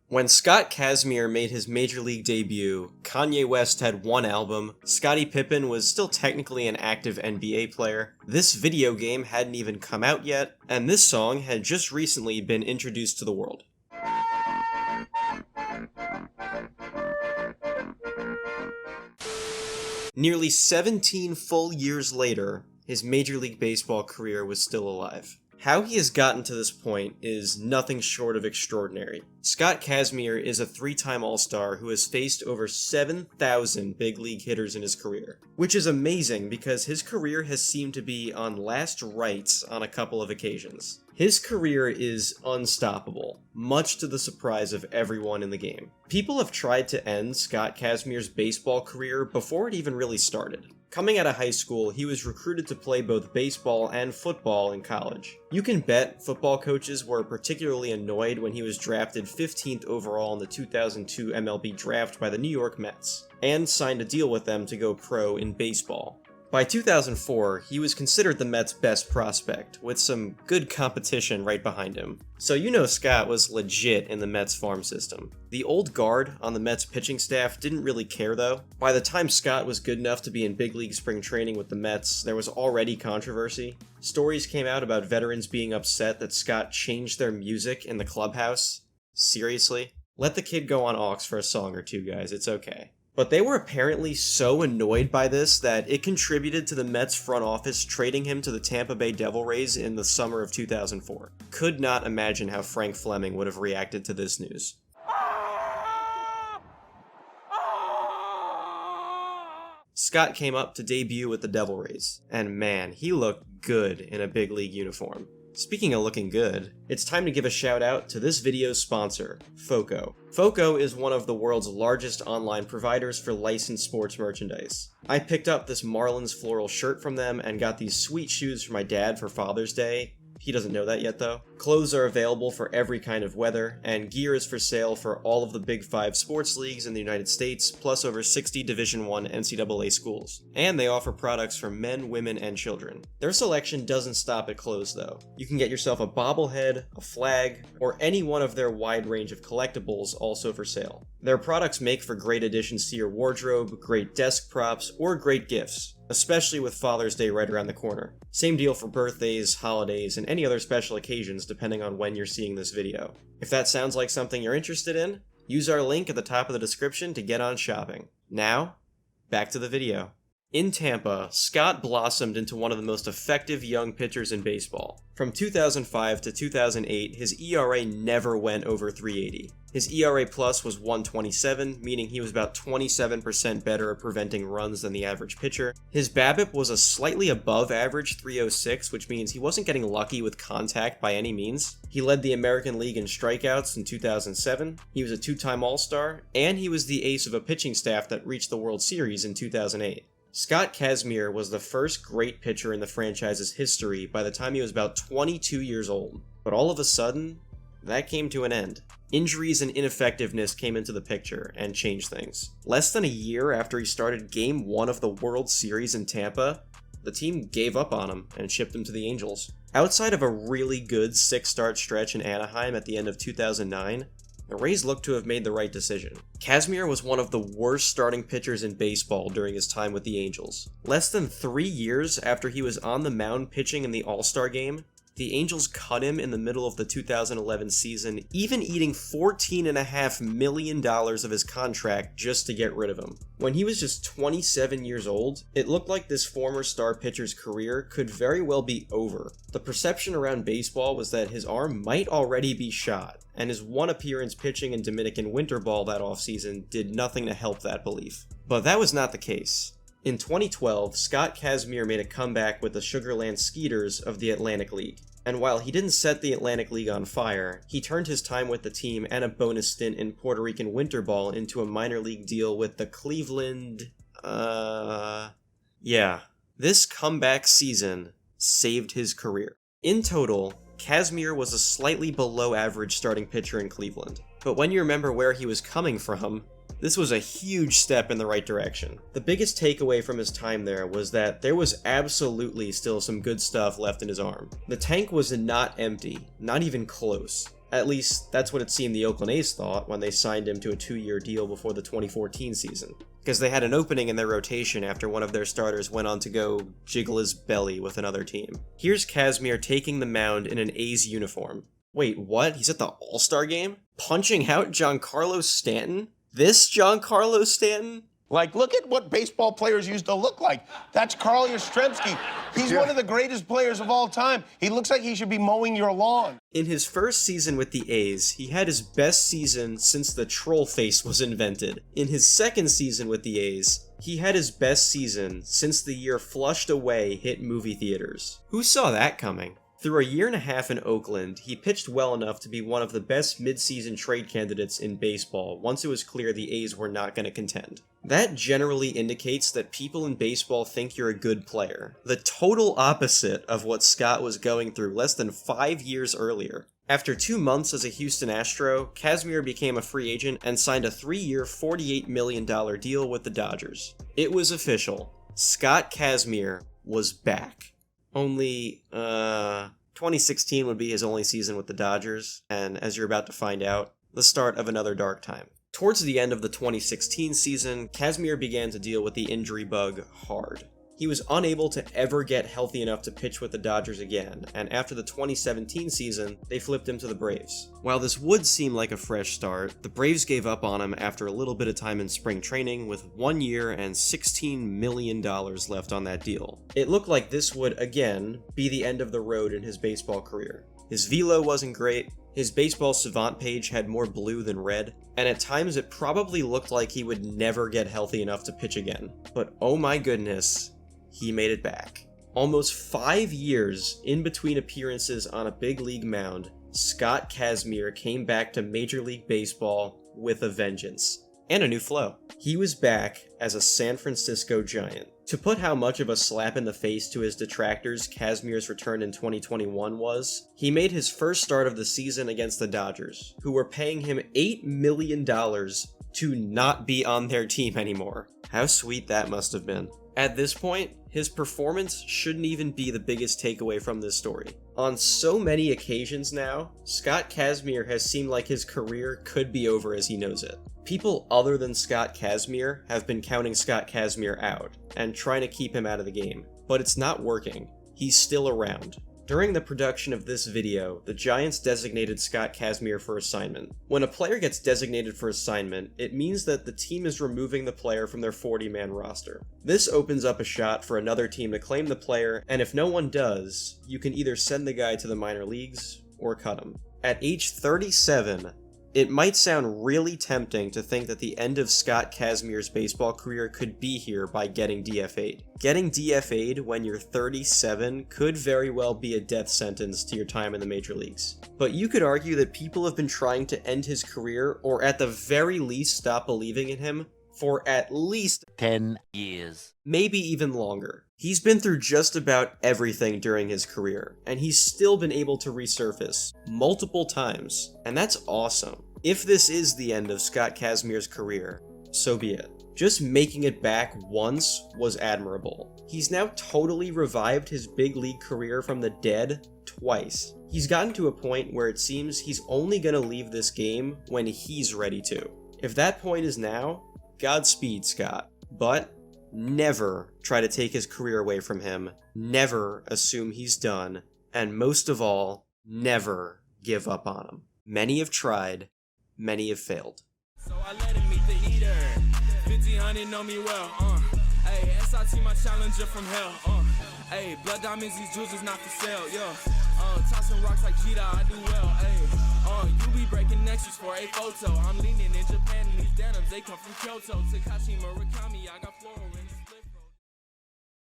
When Scott Kazmir made his major league debut, Kanye West had one album, Scottie Pippen was still technically an active NBA player, this video game hadn't even come out yet, and this song had just recently been introduced to the world. Nearly 17 full years later, his Major League Baseball career was still alive. How he has gotten to this point is nothing short of extraordinary. Scott Kazmir is a three-time All-Star who has faced over 7,000 big league hitters in his career, which is amazing because his career has seemed to be on last rites on a couple of occasions. His career is unstoppable, much to the surprise of everyone in the game. People have tried to end Scott Kazmir's baseball career before it even really started. Coming out of high school, he was recruited to play both baseball and football in college. You can bet football coaches were particularly annoyed when he was drafted 15th overall in the 2002 MLB draft by the New York Mets, and signed a deal with them to go pro in baseball. By 2004, he was considered the Mets' best prospect, with some good competition right behind him. So you know Scott was legit in the Mets farm system. The old guard on the Mets pitching staff didn't really care though. By the time Scott was good enough to be in big league spring training with the Mets, there was already controversy. Stories came out about veterans being upset that Scott changed their music in the clubhouse. Seriously? Let the kid go on aux for a song or two, guys, it's okay. But they were apparently so annoyed by this that it contributed to the Mets front office trading him to the Tampa Bay Devil Rays in the summer of 2004. Could not imagine how Frank Fleming would have reacted to this news. Scott came up to debut with the Devil Rays, and man, he looked good in a big league uniform. Speaking of looking good, it's time to give a shout out to this video's sponsor, Foco. Foco is one of the world's largest online providers for licensed sports merchandise. I picked up this Marlins floral shirt from them and got these sweet shoes for my dad for Father's Day. He doesn't know that yet though. Clothes are available for every kind of weather, and gear is for sale for all of the Big 5 sports leagues in the United States, plus over 60 Division I NCAA schools. And they offer products for men, women, and children. Their selection doesn't stop at clothes though. You can get yourself a bobblehead, a flag, or any one of their wide range of collectibles also for sale. Their products make for great additions to your wardrobe, great desk props, or great gifts, especially with Father's Day right around the corner. Same deal for birthdays, holidays, and any other special occasions depending on when you're seeing this video. If that sounds like something you're interested in, use our link at the top of the description to get on shopping. Now, back to the video. In Tampa, Scott blossomed into one of the most effective young pitchers in baseball. From 2005 to 2008, his ERA never went over 380. His ERA plus was 127, meaning he was about 27% better at preventing runs than the average pitcher. His BABIP was a slightly above average 306, which means he wasn't getting lucky with contact by any means. He led the American League in strikeouts in 2007, he was a two-time All-Star, and he was the ace of a pitching staff that reached the World Series in 2008. Scott Kazmir was the first great pitcher in the franchise's history by the time he was about 22 years old. But all of a sudden, that came to an end. Injuries and ineffectiveness came into the picture and changed things. Less than a year after he started Game 1 of the World Series in Tampa, the team gave up on him and shipped him to the Angels. Outside of a really good 6-start stretch in Anaheim at the end of 2009, the Rays looked to have made the right decision. Kazmir was one of the worst starting pitchers in baseball during his time with the Angels. Less than 3 years after he was on the mound pitching in the All-Star game, the Angels cut him in the middle of the 2011 season, even eating $14.5 million of his contract just to get rid of him. When he was just 27 years old, it looked like this former star pitcher's career could very well be over. The perception around baseball was that his arm might already be shot, and his one appearance pitching in Dominican winter ball that offseason did nothing to help that belief. But that was not the case. In 2012, Scott Kazmir made a comeback with the Sugarland Skeeters of the Atlantic League. And while he didn't set the Atlantic League on fire, he turned his time with the team and a bonus stint in Puerto Rican winter ball into a minor league deal with the Cleveland... Yeah. This comeback season saved his career. In total, Kazmir was a slightly below average starting pitcher in Cleveland. But when you remember where he was coming from, this was a huge step in the right direction. The biggest takeaway from his time there was that there was absolutely still some good stuff left in his arm. The tank was not empty, not even close. At least, that's what it seemed the Oakland A's thought when they signed him to a 2-year deal before the 2014 season. Because they had an opening in their rotation after one of their starters went on to go jiggle his belly with another team. Here's Kazmir taking the mound in an A's uniform. Wait, what? He's at the All-Star game? Punching out Giancarlo Stanton? This Giancarlo Stanton? Like, look at what baseball players used to look like. That's Carl Yastrzemski. He's one of the greatest players of all time. He looks like he should be mowing your lawn. In his first season with the A's, he had his best season since the troll face was invented. In his second season with the A's, he had his best season since the year Flushed Away hit movie theaters. Who saw that coming? Through a year and a half in Oakland, he pitched well enough to be one of the best mid-season trade candidates in baseball once it was clear the A's were not going to contend. That generally indicates that people in baseball think you're a good player. The total opposite of what Scott was going through less than 5 years earlier. After 2 months as a Houston Astro, Kazmir became a free agent and signed a 3-year, $48 million deal with the Dodgers. It was official. Scott Kazmir was back. Only, 2016 would be his only season with the Dodgers, and as you're about to find out, the start of another dark time. Towards the end of the 2016 season, Kazmir began to deal with the injury bug hard. He was unable to ever get healthy enough to pitch with the Dodgers again, and after the 2017 season, they flipped him to the Braves. While this would seem like a fresh start, the Braves gave up on him after a little bit of time in spring training with 1 year and $16 million left on that deal. It looked like this would, again, be the end of the road in his baseball career. His velo wasn't great, his baseball savant page had more blue than red, and at times it probably looked like he would never get healthy enough to pitch again. But oh my goodness, he made it back. Almost 5 years in between appearances on a big league mound, Scott Kazmir came back to Major League Baseball with a vengeance. And a new flow. He was back as a San Francisco Giant. To put how much of a slap in the face to his detractors Kazmir's return in 2021 was, he made his first start of the season against the Dodgers, who were paying him $8 million to not be on their team anymore. How sweet that must have been. At this point, his performance shouldn't even be the biggest takeaway from this story. On so many occasions now, Scott Kazmir has seemed like his career could be over as he knows it. People other than Scott Kazmir have been counting Scott Kazmir out and trying to keep him out of the game, but it's not working. He's still around. During the production of this video, the Giants designated Scott Kazmir for assignment. When a player gets designated for assignment, it means that the team is removing the player from their 40-man roster. This opens up a shot for another team to claim the player, and if no one does, you can either send the guy to the minor leagues or cut him. At age 37, it might sound really tempting to think that the end of Scott Kazmir's baseball career could be here by getting DFA'd. Getting DFA'd when you're 37 could very well be a death sentence to your time in the major leagues. But you could argue that people have been trying to end his career, or at the very least stop believing in him, for at least 10 years. Maybe even longer. He's been through just about everything during his career, and he's still been able to resurface multiple times, and that's awesome. If this is the end of Scott Kazmir's career, so be it. Just making it back once was admirable. He's now totally revived his big league career from the dead twice. He's gotten to a point where it seems he's only gonna leave this game when he's ready to. If that point is now, Godspeed, Scott. But never try to take his career away from him, never assume he's done, and most of all, never give up on him. Many have tried, many have failed. So I let him meet the eater. 50 know me well. Hey, SIT my challenger from hell. Hey, blood diamonds, these jewels is not for sale. Yo, tossing rocks like cheetah, I do well. Hey, you be breaking nexus for a photo. I'm leaning in Japan and these denims, they come from Kyoto. Takashi Murakami, I got floral in